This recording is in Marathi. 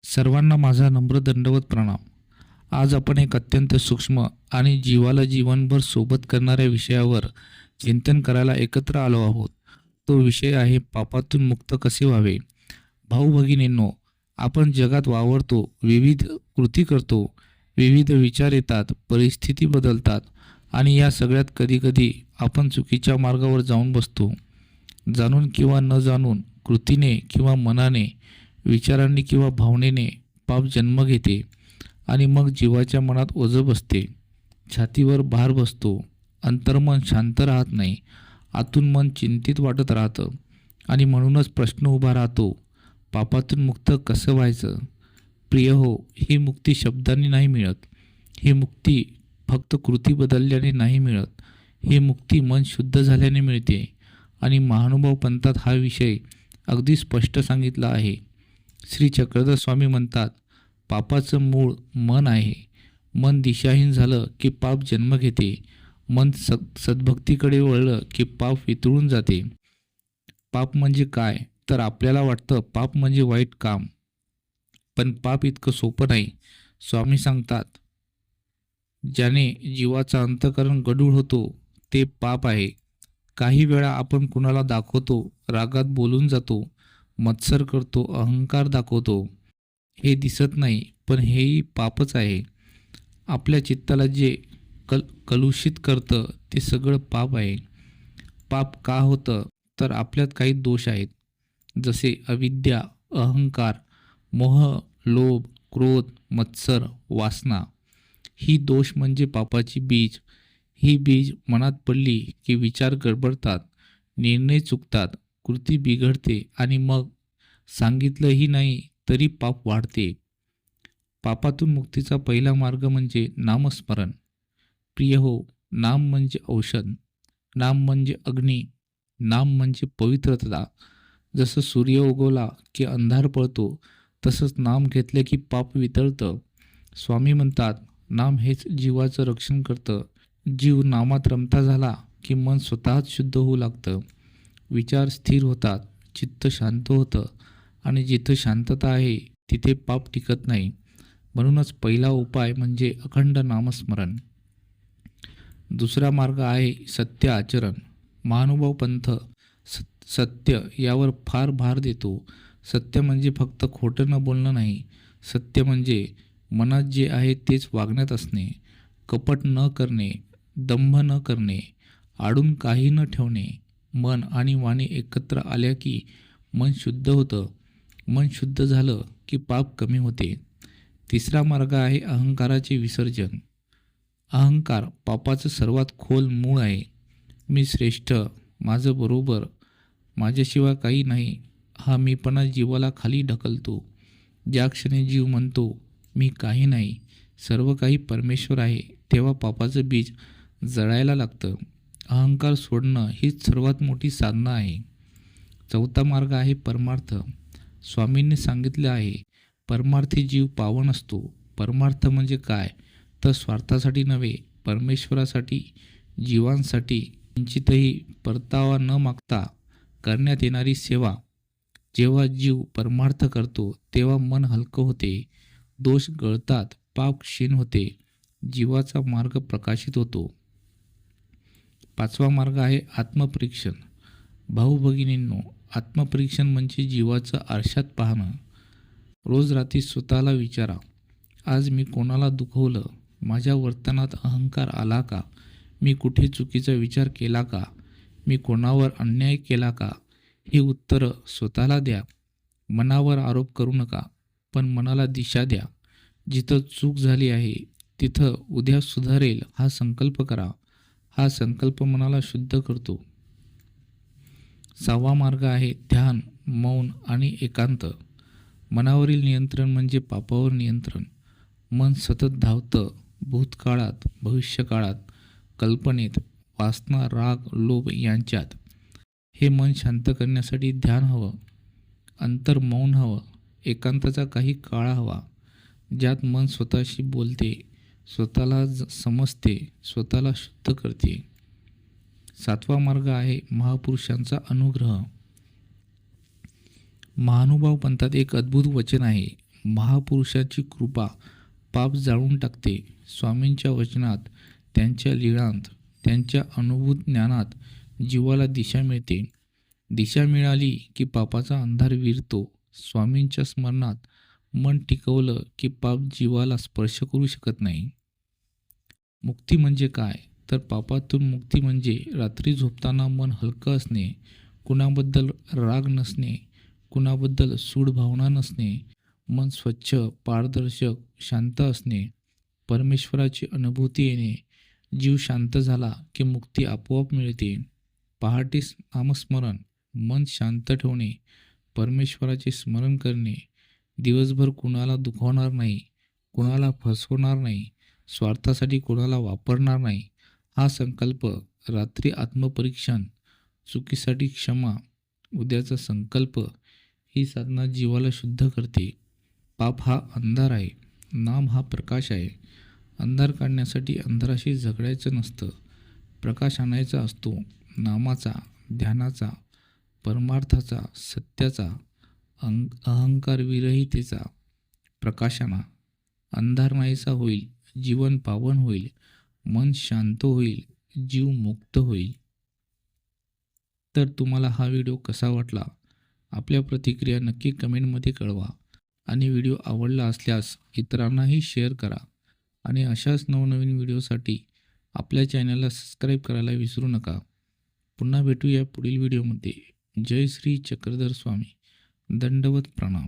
सर्वांना माझा नम्र दंडवत प्रणाम. आज आपण एक अत्यंत सूक्ष्म आणि जीवाला जीवनभर सोबत करणाऱ्या विषयावर चिंतन करायला एकत्र आलो आहोत. तो विषय आहे पापातून मुक्त कसे व्हावे. भाऊ भगिनींनो, आपण जगात वावरतो, विविध कृती करतो, विविध विचार येतात, परिस्थिती बदलतात आणि या सगळ्यात कधीकधी आपण चुकीच्या मार्गावर जाऊन बसतो. जाणून किंवा न जाणून, कृतीने किंवा मनाने, विचारांनी किंवा भावनेने पाप जन्म घेते आणि मग जीवाच्या मनात ओझं बसते, छातीवर भार बसतो, अंतर्मन शांत राहत नाही, आतून मन चिंतित वाटत राहतं आणि म्हणूनच प्रश्न उभा राहतो, पापातून मुक्त कसं व्हायचं. प्रिय हो, ही मुक्ती शब्दांनी नाही मिळत. ही मुक्ती फक्त कृती बदलल्याने नाही मिळत. ही मुक्ती मन शुद्ध झाल्याने मिळते आणि महानुभाव पंथात हा विषय अगदी स्पष्ट सांगितला आहे. श्री चक्रधर स्वामी म्हणतात, पापाचं मूळ मन आहे. मन दिशाहीन झालं की पाप जन्म घेते. मन सद्भक्तीकडे वळलं की पाप वितळून जाते. पाप म्हणजे काय, तर आपल्याला वाटतं पाप म्हणजे वाईट काम, पण पाप इतकं सोपं नाही. स्वामी सांगतात, ज्याने जीवाचा अंतःकरण गढूळ होतो ते पाप आहे. काही वेळा आपण कुणाला दाखवतो, रागात बोलून जातो, मत्सर करतो, अहंकार दाखवतो. हे दिसत नाही, पण हेही पापच आहे. आपल्या चित्ताला जे कलुषित करतं ते सगळं पाप आहे. पाप का होतं, तर आपल्यात काही दोष आहेत, जसे अविद्या, अहंकार, मोह, लोभ, क्रोध, मत्सर, वासना. ही दोष म्हणजे पापाची बीज. ही बीज मनात पडली की विचार गडबडतात, निर्णय चुकतात, कृती बिघडते आणि मग सांगितलंही नाही तरी पाप वाढते. पापातून मुक्तीचा पहिला मार्ग म्हणजे नामस्मरण. प्रिय हो, नाम म्हणजे औषध, नाम म्हणजे अग्नी, नाम म्हणजे पवित्रता. जसं सूर्य उगवला की अंधार पळतो, तसंच नाम घेतलं की पाप वितळतं. स्वामी म्हणतात, नाम हेच जीवाचं रक्षण करतं. जीव नामात रमता झाला की मन स्वतःच शुद्ध होऊ लागतं. विचार स्थिर होतात, चित्त शांत होतं आणि जिथं शांतता आहे तिथे पाप टिकत नाही. म्हणूनच पहिला उपाय म्हणजे अखंड नामस्मरण. दुसरा मार्ग आहे सत्य आचरण. महानुभाव पंथ सत्य यावर फार भार देतो. सत्य म्हणजे फक्त खोटं न बोलणं नाही. सत्य म्हणजे मनात जे आहे तेच वागण्यात असणे, कपट न करणे, दंभ न करणे, आडून काही न ठेवणे. मन आणि वाणी एकत्र आल्या की मन शुद्ध होतं. मन शुद्ध झालं की पाप कमी होते. तिसरा मार्ग आहे अहंकाराचे विसर्जन. अहंकार पापाचं सर्वात खोल मूळ आहे. मी श्रेष्ठ, माझं बरोबर, माझ्याशिवाय काही नाही, हा मीपणा जीवाला खाली ढकलतो. ज्या क्षणी जीव म्हणतो मी काही नाही, सर्व काही परमेश्वर आहे, तेव्हा पापाचं बीज जळायला लागतं. अहंकार सोडणं हीच सर्वात मोठी साधना आहे. चौथा मार्ग आहे परमार्थ. स्वामींनी सांगितले आहे, परमार्थी जीव पावन असतो. परमार्थ म्हणजे काय, तर स्वार्थासाठी नव्हे, परमेश्वरासाठी, जीवांसाठी किंचितही परतावा न मागता करण्यात येणारी सेवा. जेव्हा जीव परमार्थ करतो तेव्हा मन हलकं होते, दोष गळतात, पाप क्षीण होते, जीवाचा मार्ग प्रकाशित होतो. पाचवा मार्ग आहे आत्मपरीक्षण. भाऊ भगिनींनो, आत्मपरीक्षण म्हणजे जीवाचं आरशात पाहणं. रोज रात्री स्वतःला विचारा, आज मी कोणाला दुखवलं, माझ्या वर्तनात अहंकार आला का, मी कुठे चुकीचा विचार केला का, मी कोणावर अन्याय केला का. ही उत्तरं स्वतःला द्या. मनावर आरोप करू नका, पण मनाला दिशा द्या. जिथं चूक झाली आहे तिथं उद्या सुधारेल हा संकल्प करा. हा संकल्प मनाला शुद्ध करतो. सहावा मार्ग आहे ध्यान, मौन आणि एकांत. मनावरील नियंत्रण म्हणजे पापावर नियंत्रण. मन सतत धावतं, भूतकाळात, भविष्यकाळात, कल्पनेत, वासना, राग, लोभ यांच्यात. हे मन शांत करण्यासाठी ध्यान हवं, अंतर मौन हवं, एकांताचा काही काळ हवा, ज्यात मन स्वतःशी बोलते, स्वतःला समजते, स्वतःला शुद्ध करते. सातवा मार्ग आहे महापुरुषांचा अनुग्रह. महानुभाव पंथात एक अद्भुत वचन आहे, महापुरुषाची कृपा पाप जाळून टाकते. स्वामींच्या वचनात, त्यांच्या लीळांत, त्यांच्या अनुभूत ज्ञानात जीवाला दिशा मिळते. दिशा मिळाली की पापाचा अंधार विरतो. स्वामींच्या स्मरणात मन टिकवलं की पाप जीवाला स्पर्श करू शकत नाही. मुक्ती म्हणजे काय? तर पापातून मुक्ती म्हणजे रात्री झोपताना मन हलकं असणे, कुणाबद्दल राग नसणे, कुणाबद्दल सूड भावना नसणे, मन स्वच्छ, पारदर्शक, शांत असणे, परमेश्वराची अनुभूती येणे. जीव शांत झाला की मुक्ती आपोआप मिळते. पहाटे नामस्मरण, मन शांत ठेवणे, परमेश्वराचे स्मरण करणे, दिवसभर कुणाला दुखवणार नाही, कुणाला फसवणार नाही, स्वार्थासाठी कोणाला वापरणार नाही, हा संकल्प. रात्री आत्मपरीक्षण, चुकीसाठी क्षमा, उद्याचा संकल्प. ही साधना जीवाला शुद्ध करते. पाप हा अंधार आहे, नाम हा प्रकाश आहे. अंधार काढण्यासाठी अंधाराशी झगडायचं नसतं, प्रकाश आणायचा असतो. नामाचा, ध्यानाचा, परमार्थाचा, सत्याचा, अहंकार विरहितेचा प्रकाशाना. अंधार नाहीसा होईल, जीवन पावन होईल, मन शांत होईल, जीव मुक्त होईल. तर तुम्हाला हा व्हिडिओ कसा वाटला? आपल्या प्रतिक्रिया नक्की कमेंटमध्ये कळवा आणि व्हिडिओ आवडला असल्यास इतरांनाही शेअर करा. आणि अशाच नवनवीन व्हिडिओसाठी आपल्या चॅनलला सबस्क्राईब करायला विसरू नका. पुन्हा भेटूया पुढील व्हिडिओमध्ये. जय श्री चक्रधर स्वामी. दंडवत प्रणाम.